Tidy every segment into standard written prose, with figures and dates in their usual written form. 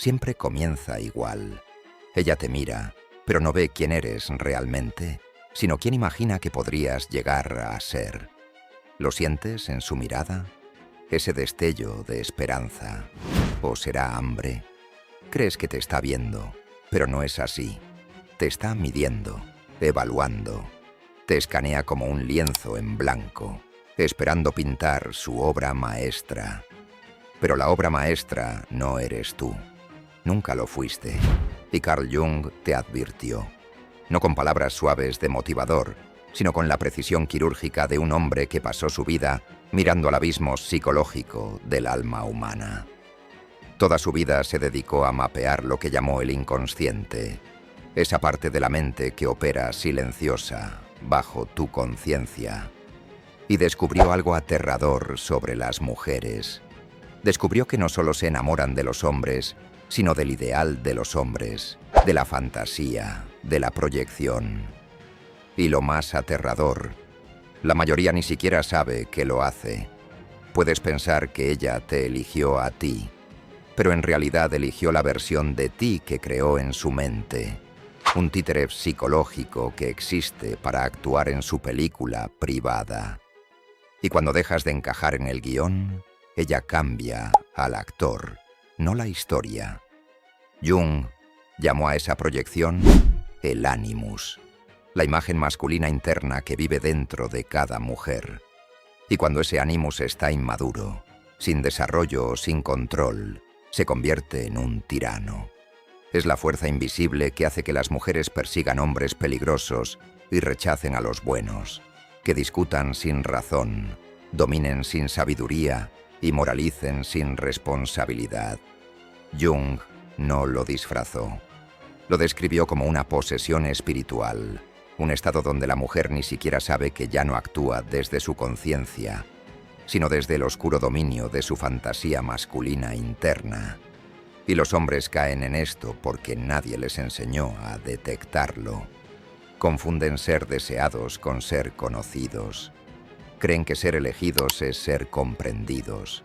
siempre comienza igual. Ella te mira, pero no ve quién eres realmente, sino quién imagina que podrías llegar a ser. ¿Lo sientes en su mirada? Ese destello de esperanza. ¿O será hambre? Crees que te está viendo, pero no es así. Te está midiendo, evaluando. Te escanea como un lienzo en blanco, esperando pintar su obra maestra. Pero la obra maestra no eres tú. Nunca lo fuiste. Y Carl Jung te advirtió. No con palabras suaves de motivador, sino con la precisión quirúrgica de un hombre que pasó su vida mirando al abismo psicológico del alma humana. Toda su vida se dedicó a mapear lo que llamó el inconsciente, esa parte de la mente que opera silenciosa bajo tu conciencia. Y descubrió algo aterrador sobre las mujeres. Descubrió que no solo se enamoran de los hombres, sino del ideal de los hombres, de la fantasía, de la proyección. Y lo más aterrador, la mayoría ni siquiera sabe que lo hace. Puedes pensar que ella te eligió a ti, pero en realidad eligió la versión de ti que creó en su mente. Un títere psicológico que existe para actuar en su película privada. Y cuando dejas de encajar en el guión, ella cambia al actor, no la historia. Jung llamó a esa proyección el animus, la imagen masculina interna que vive dentro de cada mujer. Y cuando ese animus está inmaduro, sin desarrollo o sin control, se convierte en un tirano. Es la fuerza invisible que hace que las mujeres persigan hombres peligrosos y rechacen a los buenos, que discutan sin razón, dominen sin sabiduría y moralicen sin responsabilidad. Jung no lo disfrazó. Lo describió como una posesión espiritual, un estado donde la mujer ni siquiera sabe que ya no actúa desde su conciencia, sino desde el oscuro dominio de su fantasía masculina interna. Y los hombres caen en esto porque nadie les enseñó a detectarlo. Confunden ser deseados con ser conocidos. Creen que ser elegidos es ser comprendidos.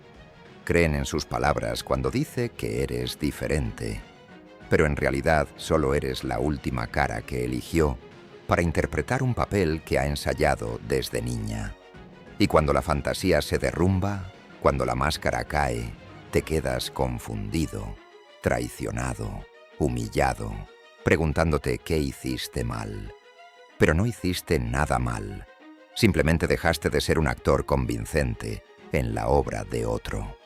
Creen en sus palabras cuando dice que eres diferente. Pero en realidad solo eres la última cara que eligió para interpretar un papel que ha ensayado desde niña. Y cuando la fantasía se derrumba, cuando la máscara cae, te quedas confundido, traicionado, humillado, preguntándote qué hiciste mal. Pero no hiciste nada mal. Simplemente dejaste de ser un actor convincente en la obra de otro.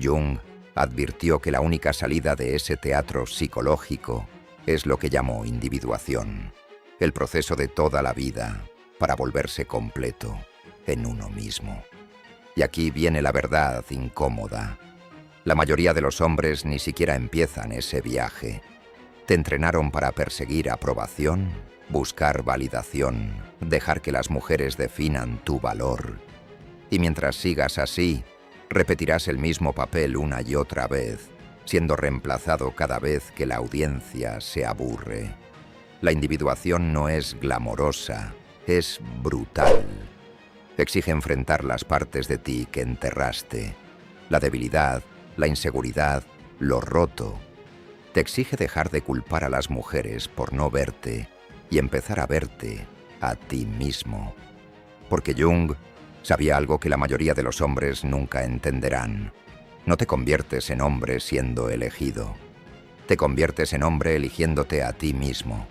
Jung advirtió que la única salida de ese teatro psicológico es lo que llamó individuación, el proceso de toda la vida para volverse completo en uno mismo. Y aquí viene la verdad incómoda. La mayoría de los hombres ni siquiera empiezan ese viaje. Te entrenaron para perseguir aprobación, buscar validación, dejar que las mujeres definan tu valor. Y mientras sigas así, repetirás el mismo papel una y otra vez, siendo reemplazado cada vez que la audiencia se aburre. La individuación no es glamorosa, es brutal. Exige enfrentar las partes de ti que enterraste, la debilidad, la inseguridad, lo roto. Te exige dejar de culpar a las mujeres por no verte y empezar a verte a ti mismo. Porque Jung sabía algo que la mayoría de los hombres nunca entenderán. No te conviertes en hombre siendo elegido. Te conviertes en hombre eligiéndote a ti mismo.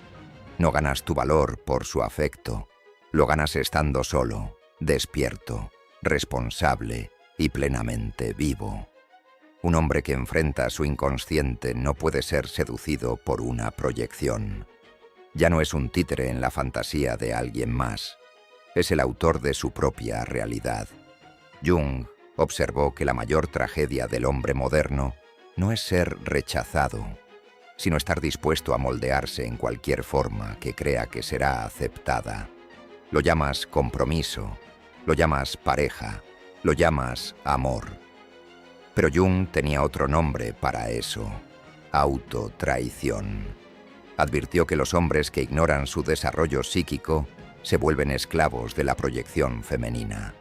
No ganas tu valor por su afecto. Lo ganas estando solo, despierto, responsable y plenamente vivo. Un hombre que enfrenta su inconsciente no puede ser seducido por una proyección. Ya no es un títere en la fantasía de alguien más. Es el autor de su propia realidad. Jung observó que la mayor tragedia del hombre moderno no es ser rechazado, sino estar dispuesto a moldearse en cualquier forma que crea que será aceptada. Lo llamas compromiso, lo llamas pareja, lo llamas amor. Pero Jung tenía otro nombre para eso: autotraición. Advirtió que los hombres que ignoran su desarrollo psíquico se vuelven esclavos de la proyección femenina,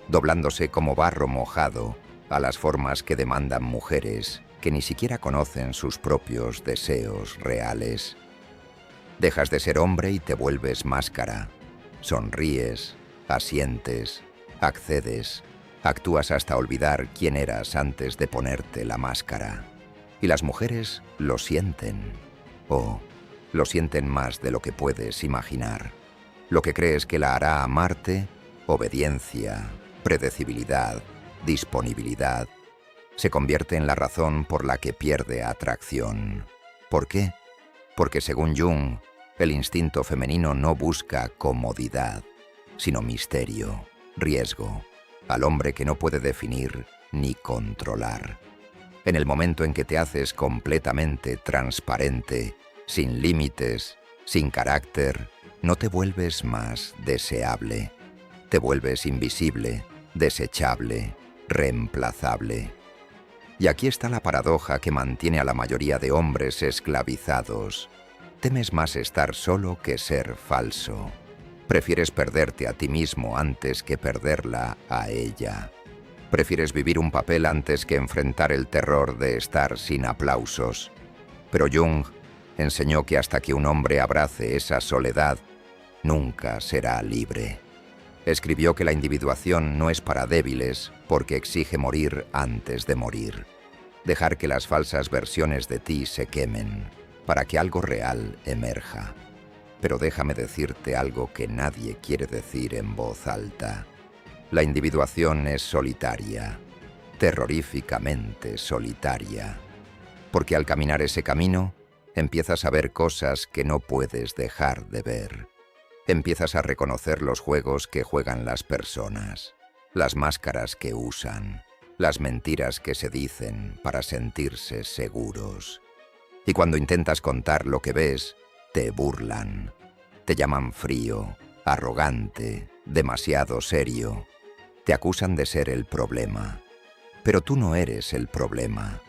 doblándose como barro mojado a las formas que demandan mujeres que ni siquiera conocen sus propios deseos reales. Dejas de ser hombre y te vuelves máscara. Sonríes, asientes, accedes, actúas hasta olvidar quién eras antes de ponerte la máscara. Y las mujeres lo sienten. Lo sienten más de lo que puedes imaginar. Lo que crees que la hará amarte, obediencia, predecibilidad, disponibilidad, se convierte en la razón por la que pierde atracción. ¿Por qué? Porque según Jung, el instinto femenino no busca comodidad, sino misterio, riesgo, al hombre que no puede definir ni controlar. En el momento en que te haces completamente transparente, sin límites, sin carácter, no te vuelves más deseable. Te vuelves invisible, desechable, reemplazable. Y aquí está la paradoja que mantiene a la mayoría de hombres esclavizados. Temes más estar solo que ser falso. Prefieres perderte a ti mismo antes que perderla a ella. Prefieres vivir un papel antes que enfrentar el terror de estar sin aplausos. Pero Jung enseñó que hasta que un hombre abrace esa soledad, nunca será libre. Escribió que la individuación no es para débiles porque exige morir antes de morir. Dejar que las falsas versiones de ti se quemen para que algo real emerja. Pero déjame decirte algo que nadie quiere decir en voz alta. La individuación es solitaria, terroríficamente solitaria. Porque al caminar ese camino, empiezas a ver cosas que no puedes dejar de ver. Empiezas a reconocer los juegos que juegan las personas, las máscaras que usan, las mentiras que se dicen para sentirse seguros. Y cuando intentas contar lo que ves, te burlan. Te llaman frío, arrogante, demasiado serio. Te acusan de ser el problema. Pero tú no eres el problema,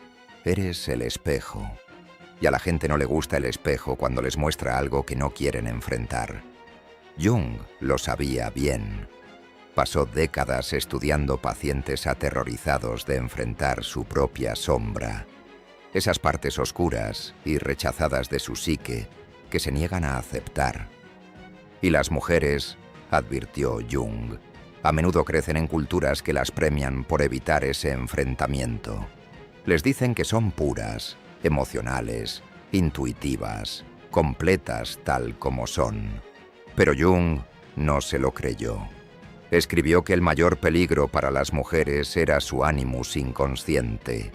eres el espejo. Y a la gente no le gusta el espejo cuando les muestra algo que no quieren enfrentar. Jung lo sabía bien. Pasó décadas estudiando pacientes aterrorizados de enfrentar su propia sombra, esas partes oscuras y rechazadas de su psique que se niegan a aceptar. Y las mujeres, advirtió Jung, a menudo crecen en culturas que las premian por evitar ese enfrentamiento. Les dicen que son puras, emocionales, intuitivas, completas tal como son. Pero Jung no se lo creyó. Escribió que el mayor peligro para las mujeres era su animus inconsciente,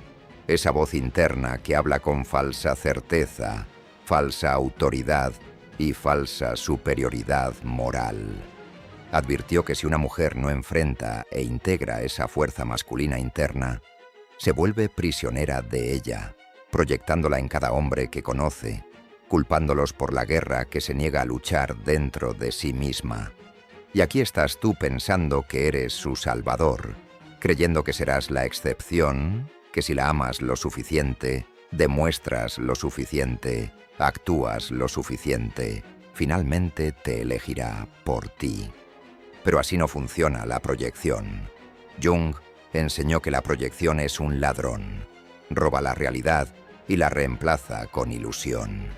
esa voz interna que habla con falsa certeza, falsa autoridad y falsa superioridad moral. Advirtió que si una mujer no enfrenta e integra esa fuerza masculina interna, se vuelve prisionera de ella, proyectándola en cada hombre que conoce, culpándolos por la guerra que se niega a luchar dentro de sí misma. Y aquí estás tú pensando que eres su salvador, creyendo que serás la excepción, que si la amas lo suficiente, demuestras lo suficiente, actúas lo suficiente, finalmente te elegirá por ti. Pero así no funciona la proyección. Jung enseñó que la proyección es un ladrón, roba la realidad y la reemplaza con ilusión.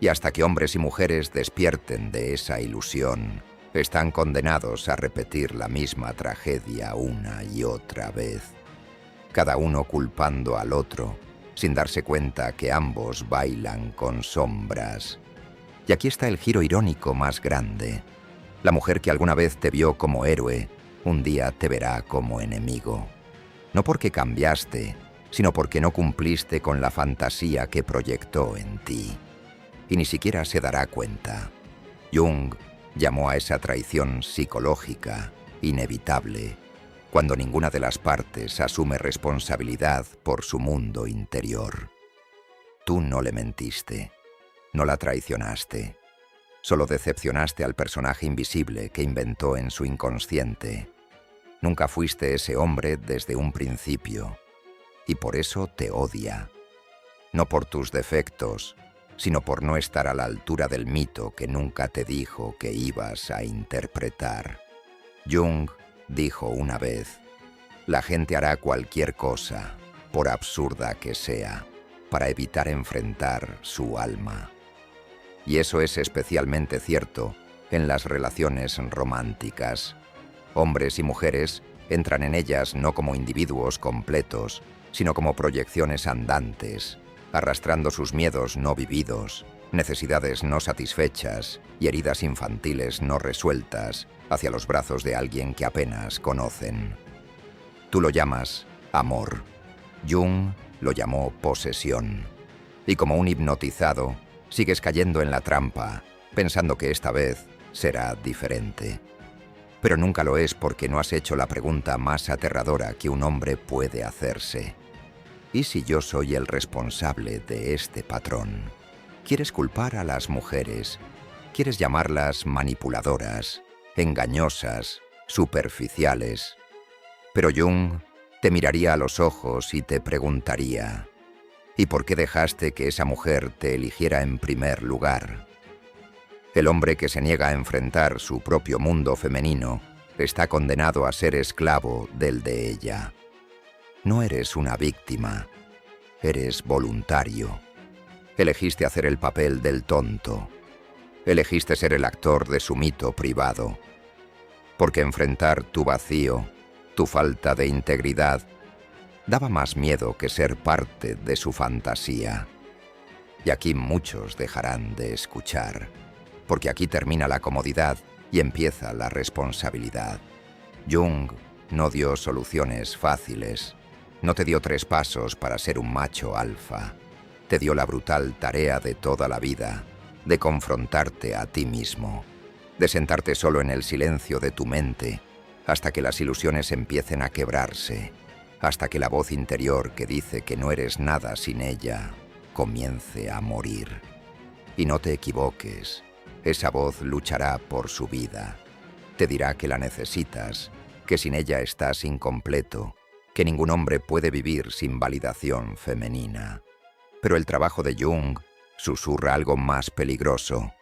Y hasta que hombres y mujeres despierten de esa ilusión, están condenados a repetir la misma tragedia una y otra vez. Cada uno culpando al otro, sin darse cuenta que ambos bailan con sombras. Y aquí está el giro irónico más grande. La mujer que alguna vez te vio como héroe, un día te verá como enemigo. No porque cambiaste, sino porque no cumpliste con la fantasía que proyectó en ti. Y ni siquiera se dará cuenta. Jung llamó a esa traición psicológica, inevitable, cuando ninguna de las partes asume responsabilidad por su mundo interior. Tú no le mentiste, no la traicionaste, solo decepcionaste al personaje invisible que inventó en su inconsciente. Nunca fuiste ese hombre desde un principio, y por eso te odia. No por tus defectos, sino por no estar a la altura del mito que nunca te dijo que ibas a interpretar. Jung dijo una vez: la gente hará cualquier cosa, por absurda que sea, para evitar enfrentar su alma. Y eso es especialmente cierto en las relaciones románticas. Hombres y mujeres entran en ellas no como individuos completos, sino como proyecciones andantes, arrastrando sus miedos no vividos, necesidades no satisfechas y heridas infantiles no resueltas hacia los brazos de alguien que apenas conocen. Tú lo llamas amor. Jung lo llamó posesión. Y como un hipnotizado, sigues cayendo en la trampa, pensando que esta vez será diferente. Pero nunca lo es porque no has hecho la pregunta más aterradora que un hombre puede hacerse. ¿Y si yo soy el responsable de este patrón? ¿Quieres culpar a las mujeres? ¿Quieres llamarlas manipuladoras, engañosas, superficiales? Pero Jung te miraría a los ojos y te preguntaría: ¿y por qué dejaste que esa mujer te eligiera en primer lugar? El hombre que se niega a enfrentar su propio mundo femenino está condenado a ser esclavo del de ella. No eres una víctima, eres voluntario. Elegiste hacer el papel del tonto. Elegiste ser el actor de su mito privado. Porque enfrentar tu vacío, tu falta de integridad, daba más miedo que ser parte de su fantasía. Y aquí muchos dejarán de escuchar, porque aquí termina la comodidad y empieza la responsabilidad. Jung no dio soluciones fáciles, no te dio 3 pasos para ser un macho alfa. Te dio la brutal tarea de toda la vida, de confrontarte a ti mismo, de sentarte solo en el silencio de tu mente, hasta que las ilusiones empiecen a quebrarse, hasta que la voz interior que dice que no eres nada sin ella comience a morir. Y no te equivoques, esa voz luchará por su vida. Te dirá que la necesitas, que sin ella estás incompleto, que ningún hombre puede vivir sin validación femenina. Pero el trabajo de Jung susurra algo más peligroso.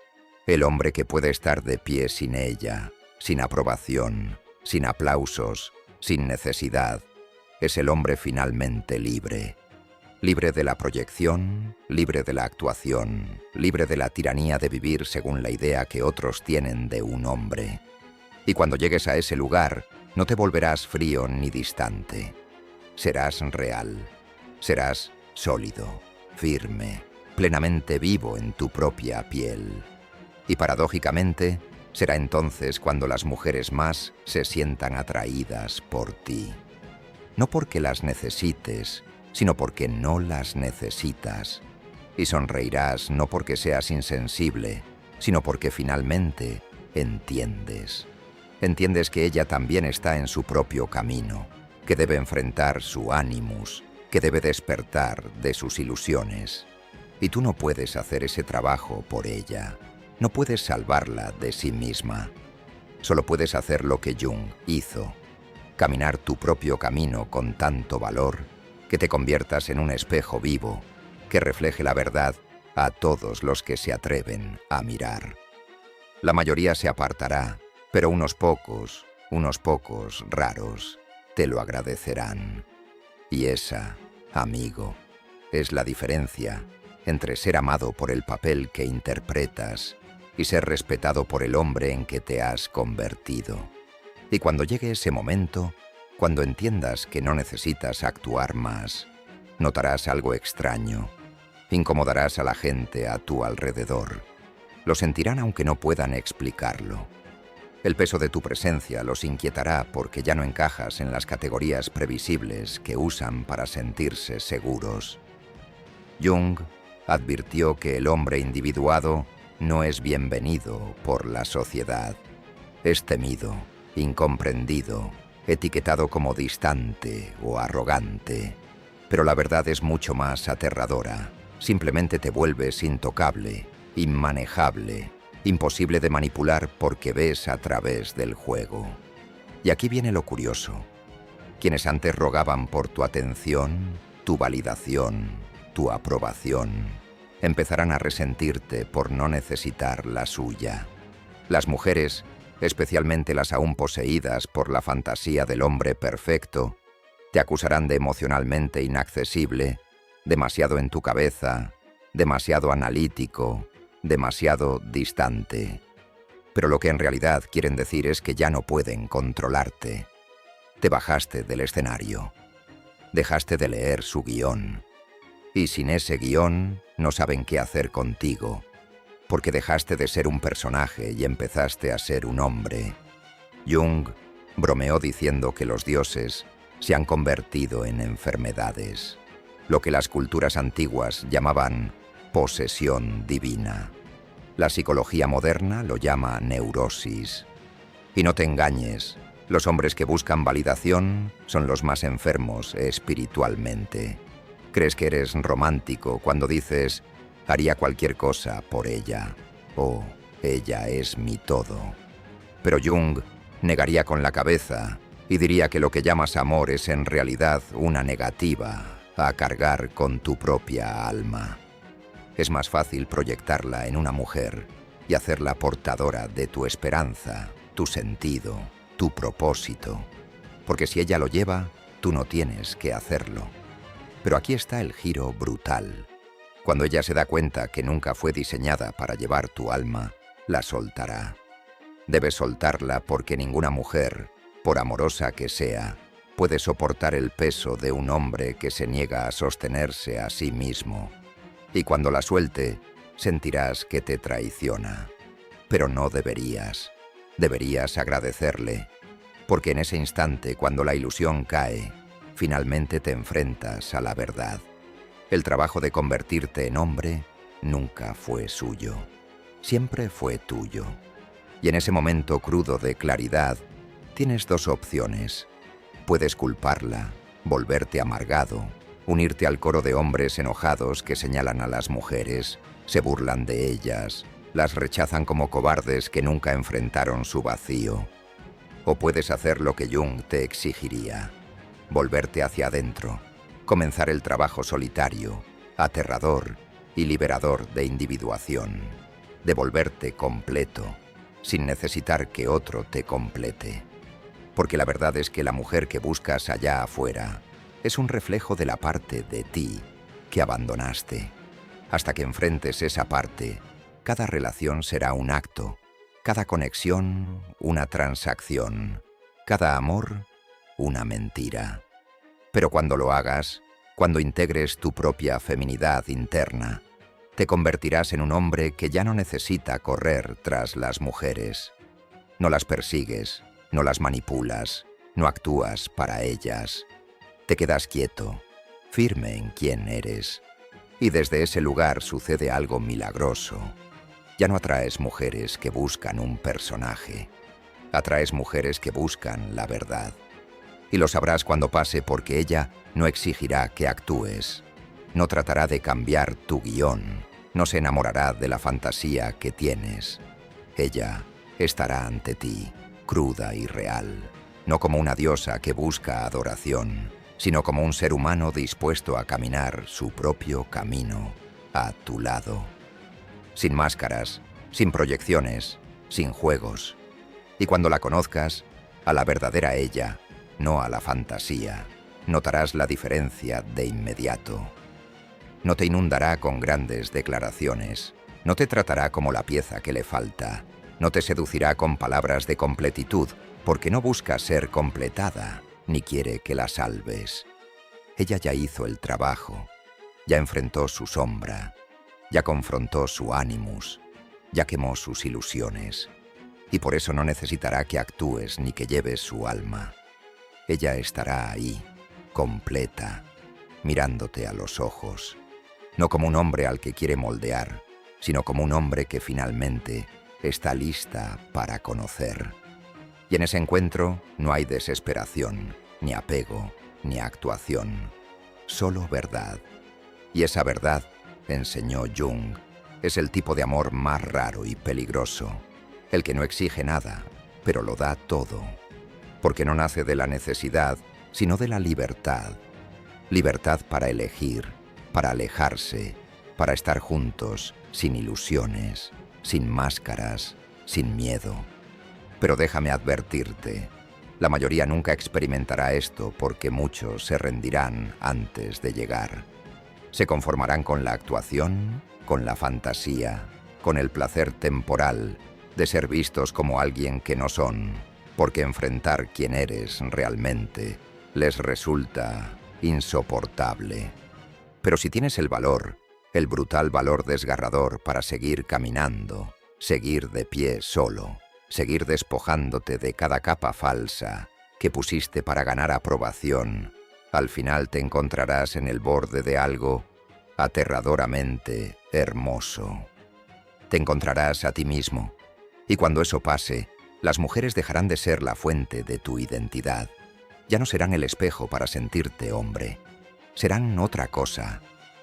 El hombre que puede estar de pie sin ella, sin aprobación, sin aplausos, sin necesidad, es el hombre finalmente libre. Libre de la proyección, libre de la actuación, libre de la tiranía de vivir según la idea que otros tienen de un hombre. Y cuando llegues a ese lugar, no te volverás frío ni distante. Serás real, serás sólido, firme, plenamente vivo en tu propia piel. Y paradójicamente, será entonces cuando las mujeres más se sientan atraídas por ti. No porque las necesites, sino porque no las necesitas. Y sonreirás no porque seas insensible, sino porque finalmente entiendes. Entiendes que ella también está en su propio camino, que debe enfrentar su ánimus, que debe despertar de sus ilusiones. Y tú no puedes hacer ese trabajo por ella. No puedes salvarla de sí misma. Solo puedes hacer lo que Jung hizo: caminar tu propio camino con tanto valor que te conviertas en un espejo vivo que refleje la verdad a todos los que se atreven a mirar. La mayoría se apartará, pero unos pocos raros, te lo agradecerán. Y esa, amigo, es la diferencia entre ser amado por el papel que interpretas y ser respetado por el hombre en que te has convertido. Y cuando llegue ese momento, cuando entiendas que no necesitas actuar más, notarás algo extraño. Incomodarás a la gente a tu alrededor. Lo sentirán aunque no puedan explicarlo. El peso de tu presencia los inquietará porque ya no encajas en las categorías previsibles que usan para sentirse seguros. Jung advirtió que el hombre individuado no es bienvenido por la sociedad. Es temido, incomprendido, etiquetado como distante o arrogante. Pero la verdad es mucho más aterradora. Simplemente te vuelves intocable, inmanejable, imposible de manipular porque ves a través del juego. Y aquí viene lo curioso. Quienes antes rogaban por tu atención, tu validación, tu aprobación, empezarán a resentirte por no necesitar la suya. Las mujeres, especialmente las aún poseídas por la fantasía del hombre perfecto, Te acusarán de emocionalmente inaccesible, demasiado en tu cabeza, demasiado analítico, demasiado distante. Pero lo que en realidad quieren decir es que ya no pueden controlarte. Te bajaste del escenario. Dejaste de leer su guión. Y sin ese guión no saben qué hacer contigo, porque dejaste de ser un personaje y empezaste a ser un hombre. Jung bromeó diciendo que los dioses se han convertido en enfermedades, lo que las culturas antiguas llamaban posesión divina. La psicología moderna lo llama neurosis. Y no te engañes, los hombres que buscan validación son los más enfermos espiritualmente. Crees que eres romántico cuando dices, haría cualquier cosa por ella, o ella es mi todo. Pero Jung negaría con la cabeza y diría que lo que llamas amor es en realidad una negativa a cargar con tu propia alma. Es más fácil proyectarla en una mujer y hacerla portadora de tu esperanza, tu sentido, tu propósito. Porque si ella lo lleva, tú no tienes que hacerlo. Pero aquí está el giro brutal. Cuando ella se da cuenta que nunca fue diseñada para llevar tu alma, la soltará. Debes soltarla porque ninguna mujer, por amorosa que sea, puede soportar el peso de un hombre que se niega a sostenerse a sí mismo. Y cuando la suelte, sentirás que te traiciona. Pero no deberías. Deberías agradecerle, porque en ese instante, cuando la ilusión cae, finalmente te enfrentas a la verdad. El trabajo de convertirte en hombre nunca fue suyo. Siempre fue tuyo. Y en ese momento crudo de claridad, tienes dos opciones. Puedes culparla, volverte amargado, unirte al coro de hombres enojados que señalan a las mujeres, se burlan de ellas, las rechazan como cobardes que nunca enfrentaron su vacío. O puedes hacer lo que Jung te exigiría, volverte hacia adentro, comenzar el trabajo solitario, aterrador y liberador de individuación, de volverte completo, sin necesitar que otro te complete. Porque la verdad es que la mujer que buscas allá afuera es un reflejo de la parte de ti que abandonaste. Hasta que enfrentes esa parte, cada relación será un acto, cada conexión una transacción, cada amor una mentira. Pero cuando lo hagas, cuando integres tu propia feminidad interna, te convertirás en un hombre que ya no necesita correr tras las mujeres. No las persigues, no las manipulas, no actúas para ellas. Te quedas quieto, firme en quién eres. Y desde ese lugar sucede algo milagroso. Ya no atraes mujeres que buscan un personaje. Atraes mujeres que buscan la verdad. Y lo sabrás cuando pase porque ella no exigirá que actúes. No tratará de cambiar tu guión. No se enamorará de la fantasía que tienes. Ella estará ante ti, cruda y real. No como una diosa que busca adoración, sino como un ser humano dispuesto a caminar su propio camino a tu lado. Sin máscaras, sin proyecciones, sin juegos. Y cuando la conozcas, a la verdadera ella, no a la fantasía, notarás la diferencia de inmediato. No te inundará con grandes declaraciones, no te tratará como la pieza que le falta, no te seducirá con palabras de completitud, porque no busca ser completada, ni quiere que la salves. Ella ya hizo el trabajo, ya enfrentó su sombra, ya confrontó su ánimus, ya quemó sus ilusiones, y por eso no necesitará que actúes ni que lleves su alma. Ella estará ahí, completa, mirándote a los ojos, no como un hombre al que quiere moldear, sino como un hombre que finalmente está lista para conocer. Y en ese encuentro no hay desesperación, ni apego, ni actuación, solo verdad. Y esa verdad, enseñó Jung, es el tipo de amor más raro y peligroso, el que no exige nada, pero lo da todo, porque no nace de la necesidad, sino de la libertad. Libertad para elegir, para alejarse, para estar juntos, sin ilusiones, sin máscaras, sin miedo. Pero déjame advertirte, La mayoría nunca experimentará esto porque muchos se rendirán antes de llegar. Se conformarán con la actuación, con la fantasía, con el placer temporal de ser vistos como alguien que no son, porque enfrentar quién eres realmente les resulta insoportable. Pero si tienes el valor, el brutal valor desgarrador para seguir caminando, seguir de pie solo, seguir despojándote de cada capa falsa que pusiste para ganar aprobación, al final te encontrarás en el borde de algo aterradoramente hermoso. Te encontrarás a ti mismo, y cuando eso pase, las mujeres dejarán de ser la fuente de tu identidad. Ya no serán el espejo para sentirte hombre. Serán otra cosa.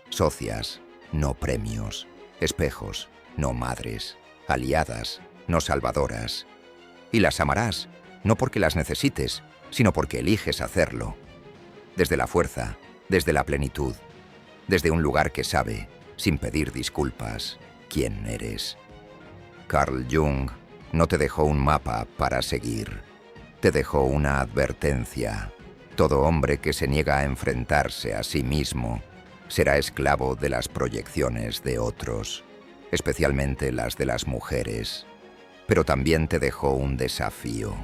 Socias, no premios. Espejos, no madres. Aliadas, no salvadoras. Y las amarás, no porque las necesites, sino porque eliges hacerlo. Desde la fuerza, desde la plenitud, desde un lugar que sabe, sin pedir disculpas, quién eres. Carl Jung no te dejó un mapa para seguir. Te dejó una advertencia. Todo hombre que se niega a enfrentarse a sí mismo será esclavo de las proyecciones de otros, especialmente las de las mujeres. Pero también te dejó un desafío: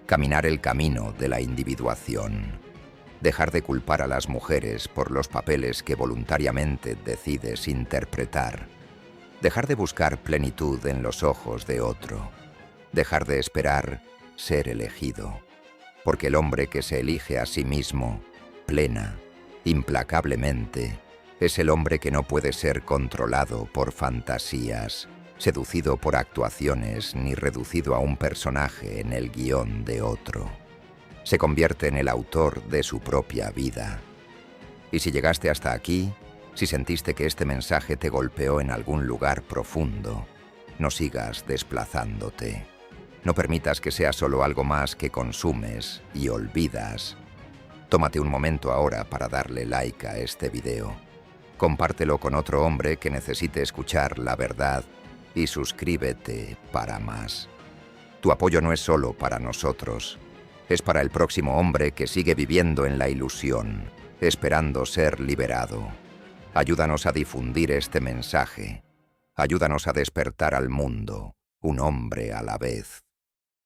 caminar el camino de la individuación. Dejar de culpar a las mujeres por los papeles que voluntariamente decides interpretar. Dejar de buscar plenitud en los ojos de otro. Dejar de esperar ser elegido. Porque el hombre que se elige a sí mismo, plena, implacablemente, es el hombre que no puede ser controlado por fantasías, seducido por actuaciones ni reducido a un personaje en el guión de otro. Se convierte en el autor de su propia vida. Y si llegaste hasta aquí, si sentiste que este mensaje te golpeó en algún lugar profundo, no sigas desplazándote. No permitas que sea solo algo más que consumes y olvidas. Tómate un momento ahora para darle like a este video. Compártelo con otro hombre que necesite escuchar la verdad y suscríbete para más. Tu apoyo no es solo para nosotros. Es para el próximo hombre que sigue viviendo en la ilusión, esperando ser liberado. Ayúdanos a difundir este mensaje. Ayúdanos a despertar al mundo, un hombre a la vez.